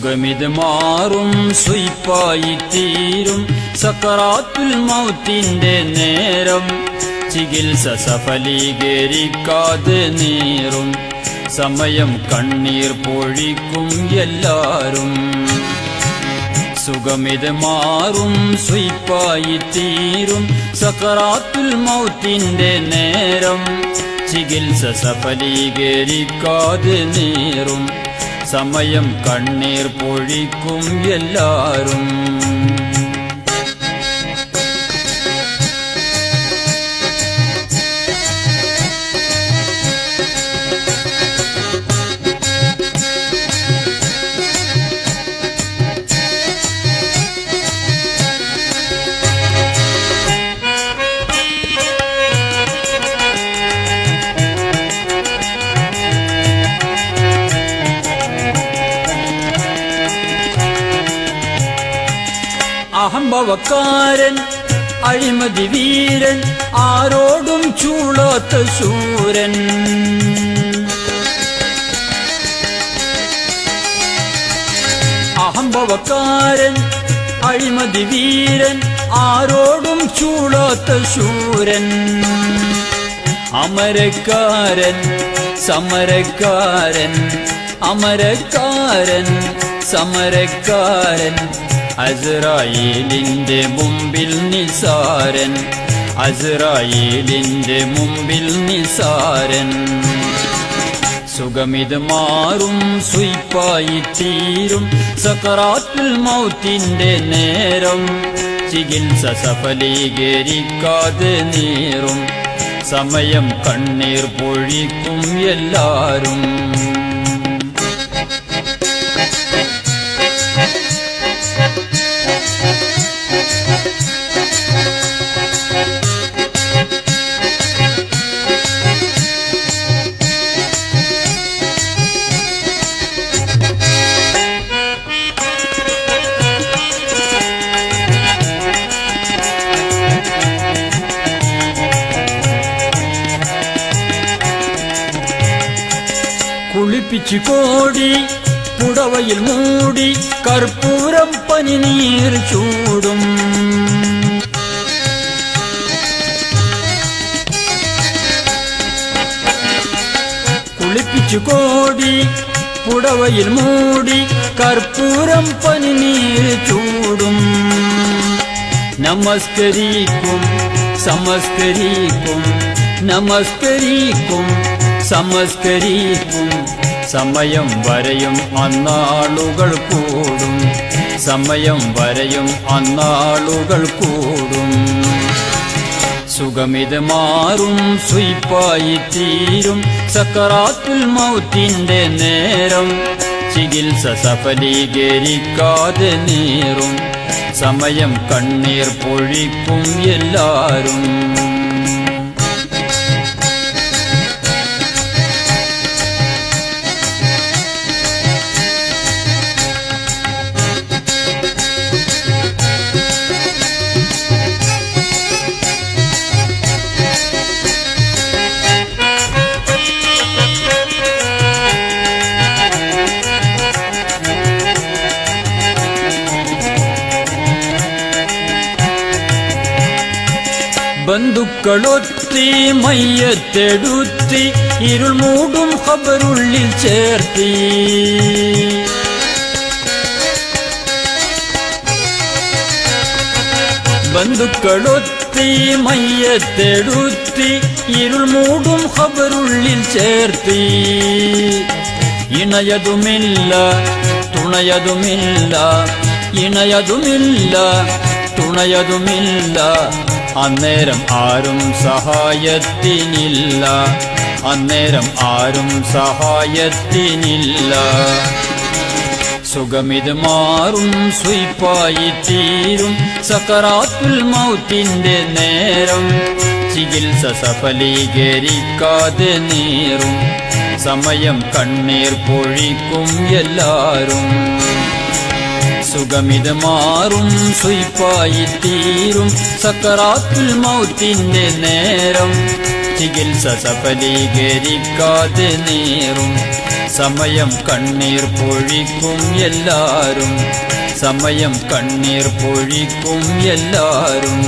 സുഖമിത് മാറും സുയിപ്പായി തീരും സക്കറാത്തുൽ മൗത്തിന്റെ നേരം. ചികിത്സ സഫലീകരിക്കാതെ നീറും സമയം കണ്ണീർ പൊഴിക്കും എല്ലാരും. സുഖമിത് മാറും സുയിപ്പായി തീരും സക്കറാത്തുൽ മൗത്തിന്റെ നേരം. ചികിത്സ സഫലീകരിക്കാതെ നീറും സമയം കണ്ണീർ പൊഴിക്കും എല്ലാരും. അഹംഭവക്കാരൻ അഴിമതി വീരൻ ആരോടും ചൂളാത്ത ശൂരൻ. അഹംഭവക്കാരൻ അഴിമതി വീരൻ ആരോടും ചൂളാത്ത ശൂരൻ. അമരക്കാരൻ സമരക്കാരൻ അമരക്കാരൻ സമരക്കാരൻ. അസ്രായേലിന്റെ മുമ്പിൽ നിസാരൻ അസ്രായേലിന്റെ മുമ്പിൽ നിസാരൻ. സുഖമിത് മാറും സുയിപ്പായി തീരും സക്കറാത്തുൽ മൗത്തിന്റെ നേരം. ചികിത്സ സഫലീകരിക്കാതെ നീറും സമയം കണ്ണീർ പൊഴിക്കും എല്ലാരും. കുളിപ്പിച്ചു കോടി പുടവയിൽ മൂടി കർപ്പൂരം പനിനീർ ചൂടും. കുളിപ്പിച്ചു കോടി പുടവയിൽ മൂടി കർപ്പൂരം പനിനീർ ചൂടും. നമസ്കരിക്കും സമസ്കരിക്കും നമസ്കരിക്കും സമസ്കരിക്കും സമയം വരെയും അന്നാളുകൾ കൂടും സമയം വരെയും അന്നാളുകൾ കൂടും. സുഖമിത് മാറും സുയിപ്പായി തീരും സക്കറാത്തുൽ മൗത്തിന്റെ നേരം. ചികിത്സ സഫലീകരിക്കാതെ നീറും സമയം കണ്ണീർ പൊഴിക്കും എല്ലാരും. ബന്ധുക്കളൊത്തി മയ്യത്തെടുത്തി ഇരുൾ മൂടും ഖബറുള്ളിൽ ചേർത്തി. ബന്ധുക്കളൊത്തി മയ്യത്തെടുത്തി ഇരുൾ മൂടും ഖബറുള്ളിൽ ചേർത്തി. ഇണയതുമില്ല തുണയതുമില്ല ഇണയതുമില്ല തുണയതുമില്ല. അന്നേരം ആരും സഹായത്തിനില്ല അന്നേരം ആരും സഹായത്തിനില്ല. സുഖമിത് മാറും സുയിപ്പായി തീരും സക്കറാത്തുൽ മൗത്തിന്റെ നേരം. ചികിത്സ സഫലീകരിക്കാതെ നീറും സമയം കണ്ണീർ പൊഴിക്കും എല്ലാരും. സുഖമിത് മാറും സുയ്പായി തീരും സക്കറാത്തുൽ മൗത്തിന്റെ നേരം ചികിത്സ സഫലീകരിക്കാതെ നേരും സമയം കണ്ണീർ പൊഴിക്കും എല്ലാരും സമയം കണ്ണീർ പൊഴിക്കും എല്ലാരും